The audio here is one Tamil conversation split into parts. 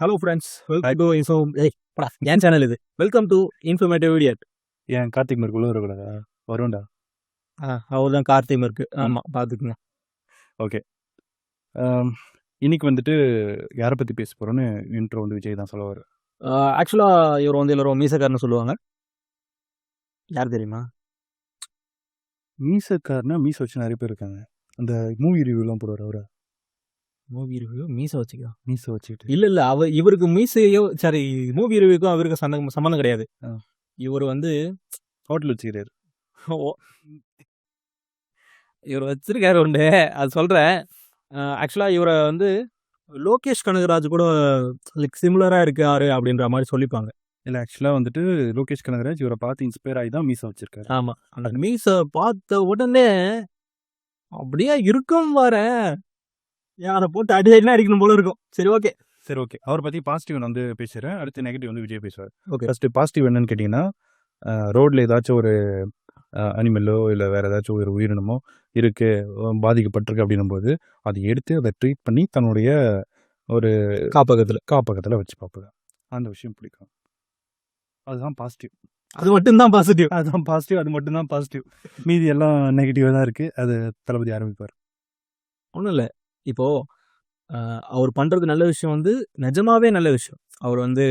ஹலோ ஃப்ரெண்ட்ஸ், என் சேனல் இது. Welcome to informative video. ஏன் கார்த்திக் மார்க்குள்ள வரக்கூடாதா? வரும்டா. அவர் தான் கார்த்திக் இருக்கு. ஆமாம், பார்த்துக்குங்க. ஓகே, இன்னைக்கு வந்துட்டு யாரை பற்றி பேச போகிறோன்னு இன்ட்ரோ வந்து விஜய் தான் சொல்லுவார். ஆக்சுவலாக இவர் வந்து எல்லாரும் மீசக்காரன்னு சொல்லுவாங்க. யார் தெரியுமா? மீசக்காரனா மீச வச்சு நிறைய பேர் இருக்காங்க. அந்த மூவி ரிவ்யூலாம் போடுவார் அவரை. மூவி ரிவ்யூ மீசை வச்சுக்கோ. மீசை வச்சுக்கிட்டு இல்லை இவருக்கு மீசையோ சரி, மூவி ரிவ்யூக்கும் அவருக்கு சம்மந்தம் கிடையாது. இவர் வந்து ஹோட்டல் வச்சுக்கிறாரு. இவர் வச்சிருக்காரு உண்டு, அது சொல்கிறேன். ஆக்சுவலாக இவரை வந்து லோகேஷ் கனகராஜ் கூட லைக் சிமிலராக இருக்காரு அப்படின்ற மாதிரி சொல்லிப்பாங்க. இல்லை, ஆக்சுவலாக வந்துட்டு லோகேஷ் கனகராஜ் இவரை பார்த்து இன்ஸ்பயர் ஆகி தான் மீசை வச்சிருக்காரு. ஆமாம், அந்த மீசை பார்த்த உடனே அப்படியே இருக்கும் வர அதை போட்டு அடினா அடிக்கணும் போல இருக்கும். சரி ஓகே. அவரை பற்றி பாசிட்டிவ் வந்து பேசுகிறேன், அடுத்து நெகட்டிவ் வந்து விஜய் பேசுவார். ஓகே, ஃபஸ்ட்டு பாசிட்டிவ் என்னன்னு கேட்டிங்கன்னா, ரோட்டில் ஏதாச்சும் ஒரு அனிமலோ இல்லை வேறு ஏதாச்சும் ஒரு உயிரினமோ இருக்குது, பாதிக்கப்பட்டிருக்கு அப்படின்னும் போது அதை எடுத்து அதை ட்ரீட் பண்ணி தன்னுடைய ஒரு காப்பகத்தில் வச்சு பார்ப்பேன். அந்த விஷயம் பிடிக்கும். அதுதான் பாசிட்டிவ். அது மட்டும்தான் பாசிட்டிவ். அது மட்டும்தான் பாசிட்டிவ். மீதி எல்லாம் நெகட்டிவாக தான் இருக்குது. அது தளபதி ஆரம்பிப்பார். ஒன்றும் இல்லை, இப்போது அவர் பண்ணுறது நல்ல விஷயம் வந்து நிஜமாவே நல்ல விஷயம். அவர் வந்து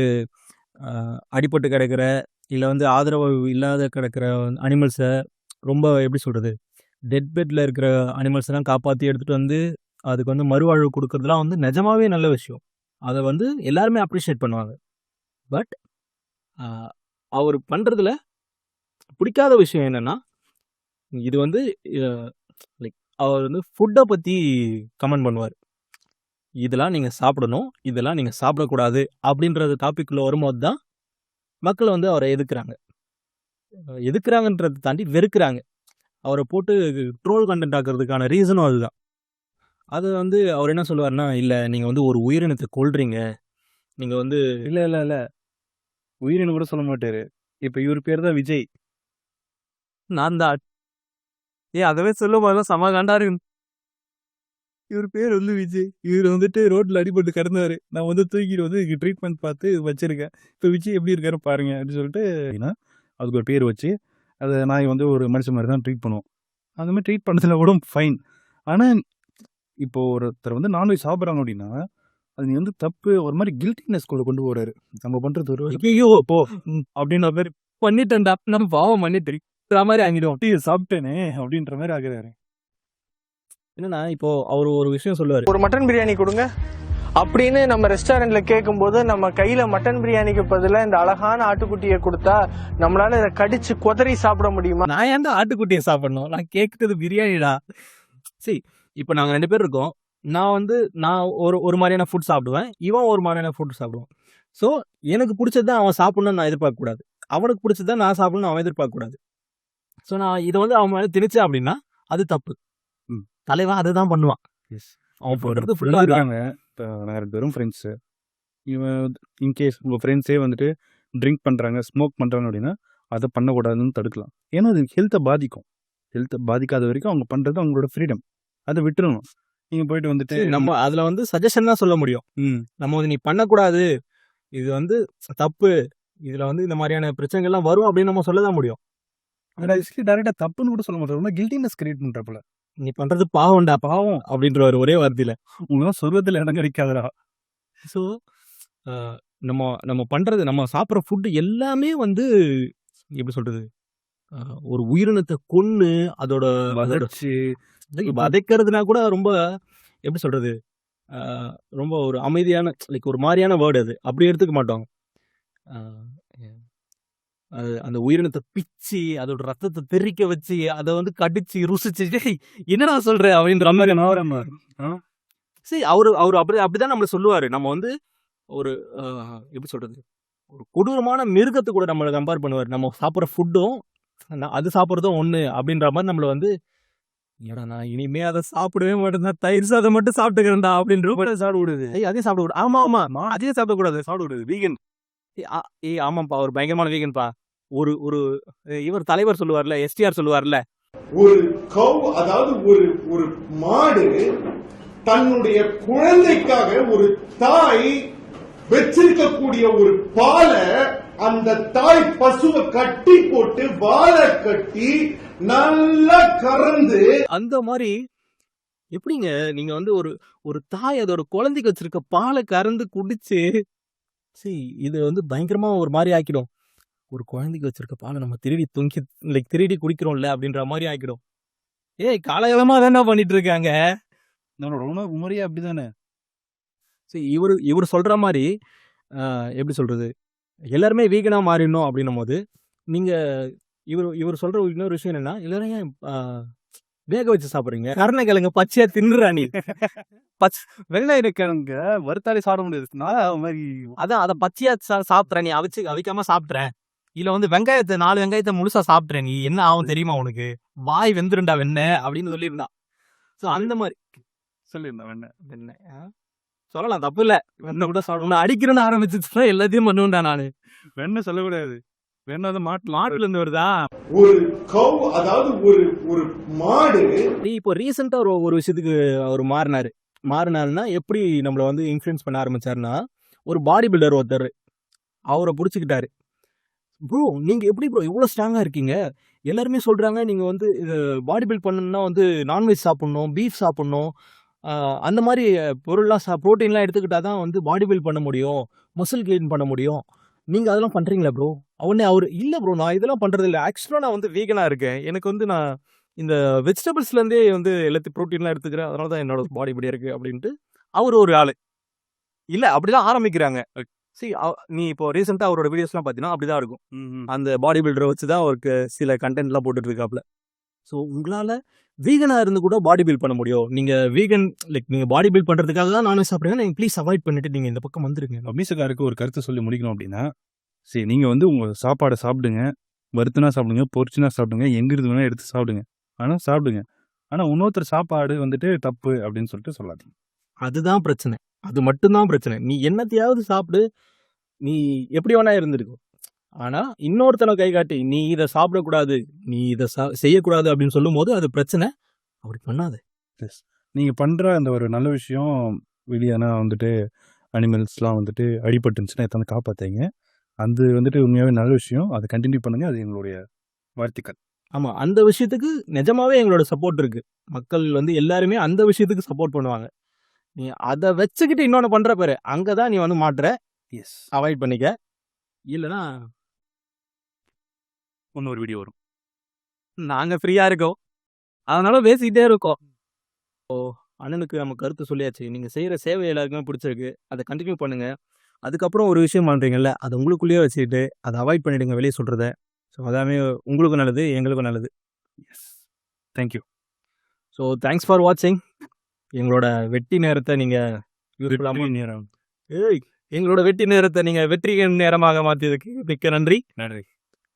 அடிபட்டு கிடக்கிற இல்லை வந்து ஆதரவு இல்லாத கிடக்கிற அனிமல்ஸை ரொம்ப எப்படி சொல்கிறது, டெட் பெட்டில் இருக்கிற அனிமல்ஸ்லாம் காப்பாற்றி எடுத்துகிட்டு வந்து அதுக்கு வந்து மறுவாழ்வு கொடுக்கறதுலாம் வந்து நிஜமாவே நல்ல விஷயம். அதை வந்து எல்லாருமே அப்ரிஷியேட் பண்ணுவாங்க. பட் அவர் பண்ணுறதுல பிடிக்காத விஷயம் என்னென்னா, இது வந்து லைக் அவர் வந்து ஃபுட்டை பற்றி கமெண்ட் பண்ணுவார். இதெல்லாம் நீங்கள் சாப்பிடணும், இதெல்லாம் நீங்கள் சாப்பிடக்கூடாது அப்படின்றது டாப்பிக்கில் வரும்போது தான் மக்கள் வந்து அவரை எதுக்குறாங்கன்றதை தாண்டி வெறுக்கிறாங்க. அவரை போட்டு ட்ரோல் கண்டென்ட் ஆக்கிறதுக்கான ரீசனும் அதுதான். அது வந்து அவர் என்ன சொல்லுவார்னா, இல்லை நீங்கள் வந்து ஒரு உயிரினத்தை கொல்றீங்க, நீங்கள் வந்து இல்லை உயிரினம் கூட சொல்ல மாட்டார். இப்போ இவர் பேர் தான் விஜய். நான் தான் அதவே சொல்லும் போதெல்லாம் செம காண்டாரு. இவர் பேர் வந்து விஜய். இவர் வந்துட்டு ரோட்டில் அடிபட்டு கிடந்தாரு. நான் வந்து தூக்கிட்டு வந்து ட்ரீட்மெண்ட் பார்த்து வச்சிருக்கேன். இப்போ விஜய் எப்படி இருக்காரு பாருங்க அப்படின்னு சொல்லிட்டு அதுக்கு ஒரு பேர் வச்சு அதை நாய் வந்து ஒரு மனுஷன் மாதிரி தான் ட்ரீட் பண்ணுவோம். அந்த மாதிரி ட்ரீட் பண்ணதில் கூட ஃபைன். ஆனால் இப்போது ஒருத்தர் வந்து நான்வெஜ் சாப்பிட்றாங்க அப்படின்னா அது நீ வந்து தப்பு, ஒரு மாதிரி கில்ட்டினஸ் கூட கொண்டு போகிறாரு. நம்ம பண்ணுறது ஒரு ஐயோ போ அப்படின்ற மாதிரி பண்ணிட்டேன்டா, நம்ம பாவம் பண்ணிட்டு மாதிரி ஆகிடும். டீ சாப்பிட்டேனே அப்படின்ற மாதிரி ஆகுறாரு. என்னன்னா, இப்போ அவர் ஒரு விஷயம் சொல்லுவாரு, ஒரு மட்டன் பிரியாணி கொடுங்க அப்படின்னு நம்ம ரெஸ்டாரண்ட்ல கேட்கும் போது நம்ம கையில மட்டன் பிரியாணிக்கு பதிலாக இந்த அழகான ஆட்டுக்குட்டியை கொடுத்தா நம்மளால இதை கடிச்சு குதறி சாப்பிட முடியுமா? நான் ஏன்டா ஆட்டுக்குட்டியை சாப்பிடணும், நான் கேட்கறது பிரியாணிடா. சரி, இப்போ நாங்கள் 2 பேர் இருக்கோம். நான் ஒரு மாதிரியான ஃபுட் சாப்பிடுவேன், இவன் ஒரு மாதிரியான ஃபுட் சாப்பிடுவான். ஸோ எனக்கு பிடிச்சது தான் அவன் சாப்பிடணும்னு நான் எதிர்பார்க்கக்கூடாது, அவனுக்கு பிடிச்சது தான் நான் சாப்பிடணும்னு அவன் எதிர்பார்க்கக்கூடாது. ஸோ நான் இதை வந்து அவன் மேலே திணிச்சேன் அப்படின்னா அது தப்பு. தலைவன் அதுதான் பண்ணுவான். அவன் போடுறது ஃபுல்லாக இருக்காங்க. இப்போ நான் 2 பேரும் ஃப்ரெண்ட்ஸு. இவன் இன்கேஸ் உங்கள் ஃப்ரெண்ட்ஸே வந்துட்டு ட்ரிங்க் பண்ணுறாங்க, ஸ்மோக் பண்ணுறாங்க அப்படின்னா அதை பண்ணக்கூடாதுன்னு தடுக்கலாம். ஏன்னா அது ஹெல்த்தை பாதிக்கும். ஹெல்த்தை பாதிக்காத வரைக்கும் அவங்க பண்ணுறது அவங்களோட ஃப்ரீடம், அதை விட்டுருணும். நீங்கள் போயிட்டு வந்துட்டு நம்ம அதில் வந்து சஜஷன் தான் சொல்ல முடியும். நம்ம வந்து நீ பண்ணக்கூடாது, இது வந்து தப்பு, இதில் வந்து இந்த மாதிரியான பிரச்சனைகள்லாம் வரும் அப்படின்னு நம்ம சொல்ல தான் முடியும். டேரெக்டாக தப்புன்னு கூட சொல்ல மாட்டோம், கில்ட்டினஸ் கிரியேட் பண்ணுறப்பல நீ பண்ணுறது பாவம்டா, பாவம் அப்படின்ற ஒரே வார்த்தையில் உங்களாம் சொர்க்கத்தில் இடம் கிடைக்காதடா. ஸோ நம்ம பண்ணுறது, நம்ம சாப்பிட்ற ஃபுட்டு எல்லாமே வந்து எப்படி சொல்கிறது, ஒரு உயிரினத்தை கொன்று அதோட வதைக்கிறதுனா கூட ரொம்ப எப்படி சொல்கிறது, ரொம்ப ஒரு அமைதியான லைக் ஒரு மாதிரியான வேர்டு, அது அப்படி எடுத்துக்க மாட்டோம். அது அந்த உயிரினத்தை பிச்சு அதோட ரத்தத்தை தெறிக்க வச்சு அதை வந்து கடிச்சு ருசிச்சு என்னடா சொல்ற அப்படின்ற மாதிரி. சரி, அவரு அப்படிதான் நம்மளை சொல்லுவாரு. நம்ம வந்து ஒரு எப்படி சொல்றது, ஒரு கொடூரமான மிருகத்தை கூட நம்மளை கம்பேர் பண்ணுவார். நம்ம சாப்பிட்ற ஃபுட்டும் அது சாப்பிட்றதும் ஒன்று அப்படின்ற மாதிரி நம்மளை வந்து, ஏடா நான் இனிமே அதை சாப்பிடவே மாட்டேன், தயிர் சாதம் மட்டும் சாப்பிட்டுக்கிறேன்டா அப்படின்ற சாப்பிட விடுது. அதையும் சாப்பிட விடு. ஆமா அதையும் சாப்பிடக்கூடாது, சாப்பிட விடுது. வீகன். ஆமாப்பா, ஒரு பயங்கரமான வீகன்பா. ஒரு இவர் தலைவர் சொல்லுவார்ல, எஸ்டிஆர் சொல்லுவார்ல, ஒரு கவ், அதாவது ஒரு மாடு தன்னுடைய குழந்தைக்காக ஒரு தாய் வச்சிருக்கக்கூடிய ஒரு பாலை அந்த தாய் பசுவை கட்டி போட்டு வாழை கட்டி நல்லா கறந்து அந்த மாதிரி எப்படிங்க நீங்க வந்து ஒரு ஒரு தாய் அதோட குழந்தைக்கு வச்சிருக்க பாலை கறந்து குடிச்சு சரி இது வந்து பயங்கரமா ஒரு மாதிரி ஆக்கிடும். ஒரு குழந்தைக்கு வச்சிருக்க பாலை நம்ம திருடி தூங்கி லைக் திருடி குடிக்கிறோம்ல அப்படின்ற மாதிரி ஆக்கிடும். ஏய் காலகாலமா தானே பண்ணிட்டு இருக்காங்க. நம்மளோட உணவு முறையே அப்படிதானே. சரி இவர் சொல்ற மாதிரி எப்படி சொல்றது எல்லாருமே வீகனா மாறிடணும் அப்படின்னும் போது நீங்க இவர் சொல்ற இன்னொரு விஷயம் என்னன்னா எல்லாரும் ஏன் வேக வச்சு சாப்பிடுறீங்க? கருணைக்கிழங்கு பச்சையா தின்னுறா நீ. வெங்காயம் கிழங்க வறுத்தாலே சாப்பிட முடியாது. நான் மாதிரி அதான் அதை பச்சையா சாப்பிட்றேன் நீ அவிக்காம சாப்பிட்றேன். இல்ல வந்து வெங்காயத்தை 4 வெங்காயத்தை முழுசா சாப்பிட்றேன் நீ என்ன ஆகும் தெரியுமா உனக்கு? வாய் வெந்துருண்டா வெண்ண அப்படின்னு சொல்லியிருந்தான். ஸோ அந்த மாதிரி சொல்லியிருந்தேன் வெண்ணெய் சொல்லலாம் தப்பு இல்ல. வெண்ணெய் கூட சாப்பிடணும் அடிக்கிறேன்னு ஆரம்பிச்சுன்னா எல்லாத்தையும் பண்ணுவேன்டா நானு. வெண்ணெய் சொல்லக்கூடாது. வெண்ணெய் வந்து மாட்டுல இருந்து வருதா? ஒரு கவ் அதாவது ஒரு ஒரு மாடு இப்போ ரீசெண்டா ஒரு விஷயத்துக்கு அவர் மாறினாருன்னா எப்படி நம்மள வந்து இன்ஃப்ளூயன்ஸ் பண்ண ஆரம்பிச்சாருன்னா ஒரு பாடி பில்டர் ஒருத்தர் அவரை பிடிச்சிக்கிட்டாரு. ப்ரோ நீங்க எப்படி ப்ரோ இவ்வளோ ஸ்ட்ராங்கா இருக்கீங்க? எல்லாருமே சொல்றாங்க நீங்க வந்து பாடி பில்ட் பண்ணணும்னா வந்து நான்வெஜ் சாப்பிடணும், பீஃப் சாப்பிடணும், அந்த மாதிரி பொருள்லாம் ப்ரோட்டீன்லாம் எடுத்துக்கிட்டா தான் வந்து பாடி பில்ட் பண்ண முடியும், மசில் கெயின் பண்ண முடியும். நீங்க அதெல்லாம் பண்றீங்களா ப்ரோ? அவனே அவர் இல்ல ப்ரோ நான் இதெல்லாம் பண்றது இல்லை. ஆக்சுவலா நான் வந்து வீகனா இருக்கேன். எனக்கு வந்து நான் இந்த வெஜிடபிள்ஸ்ல இருந்தே வந்து எல்லாத்தையும் ப்ரோட்டீன்லாம் எடுத்துக்கிறேன். அதனால தான் என்னோட பாடி இப்படி இருக்கு அப்படின்ட்டு அவர் ஒரு ஆளு. இல்ல அப்படிதான் ஆரம்பிக்கிறாங்க. சரி நீ இப்போ ரீசெண்டா அவரோட வீடியோஸ்லாம் பார்த்தீங்கன்னா அப்படிதான் இருக்கும். அந்த பாடி பில்டரை வச்சு தான் அவருக்கு சில கண்டென்ட்லாம் போட்டுட்டு இருக்காப்ல. ஸோ உங்களால வீகனா இருந்து கூட பாடி பில்ட் பண்ண முடியும். நீங்க வீகன் லைக் நீங்க பாடி பில்ட் பண்றதுக்காக தான் நானும் சாப்பிடுங்க. நீங்க ப்ளீஸ் அவாய்ட் பண்ணிட்டு நீங்க இந்த பக்கம் வந்துருங்க. அமீசக்காருக்கு ஒரு கருத்தை சொல்லி முடிக்கணும் அப்படின்னா, சரி நீங்கள் வந்து உங்கள் சாப்பாடை சாப்பிடுங்க, வறுத்துனா சாப்பிடுங்க, பொரிச்சுனா சாப்பிடுங்க, எங்கிருந்து வேணால் எடுத்து சாப்பிடுங்க. ஆனால் சாப்பிடுங்க. ஆனால் இன்னொருத்தர் சாப்பாடு வந்துட்டு தப்பு அப்படின்னு சொல்லிட்டு சொல்லாதீங்க. அதுதான் பிரச்சனை. அது மட்டும்தான் பிரச்சனை. நீ என்னத்தையாவது சாப்பிடு, நீ எப்படி வேணா இருந்திருக்கும். ஆனா இன்னொருத்தனை கை காட்டி நீ இதை சாப்பிடக்கூடாது, நீ இதை செய்யக்கூடாது அப்படின்னு சொல்லும் போது அது பிரச்சனை. அப்படி பண்ணாது. நீங்கள் பண்ணுற அந்த ஒரு நல்ல விஷயம் வெளியானா வந்துட்டு அனிமல்ஸ்லாம் வந்துட்டு அடிபட்டுருந்துச்சுன்னா எத்தனை காப்பாற்றுங்க. அது வந்துட்டு உண்மையாகவே நல்ல விஷயம். அதை கண்டினியூ பண்ணுங்கள். அது எங்களுடைய வாழ்த்துக்கள். ஆமா அந்த விஷயத்துக்கு நிஜமாவே எங்களோட சப்போர்ட் இருக்கு. மக்கள் வந்து எல்லாருமே அந்த விஷயத்துக்கு சப்போர்ட் பண்ணுவாங்க. நீ அதை வச்சுக்கிட்டு இன்னொன்று பண்ற பாரு, அங்கதான் நீ வந்து மாட்டுற. எஸ், அவாய்ட் பண்ணிக்க. இல்லைன்னா இன்னொரு வீடியோ வரும். நாங்க ஃப்ரீயா இருக்கோம், அதனால பேசிக்கிட்டே இருக்கோம். ஓ அண்ணனுக்கு நம்ம கருத்து சொல்லியாச்சு. நீங்க செய்யற சேவை எல்லாருக்குமே பிடிச்சிருக்கு, அதை கண்டினியூ பண்ணுங்க. அதுக்கப்புறம் ஒரு விஷயம் பண்றீங்கல்ல, அதை உங்களுக்குள்ளேயே வச்சுக்கிட்டு அதை அவாய்ட் பண்ணிடுங்க வெளியே சொல்றத. ஸோ அதாமே உங்களுக்கும் நல்லது, எங்களுக்கும் நல்லது. Yes, thank you. So thanks for வாட்சிங். எங்களோட வெட்டி நேரத்தை நீங்க நேரம் எங்களோட வெட்டி நேரத்தை நீங்க வெற்றி நேரமாக மாற்றியதுக்கு மிக்க நன்றி. நன்றி.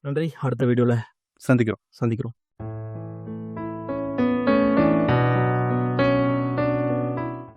நன்றி. அடுத்த வீடியோல சந்திக்கிறோம். சந்திக்கிறோம்.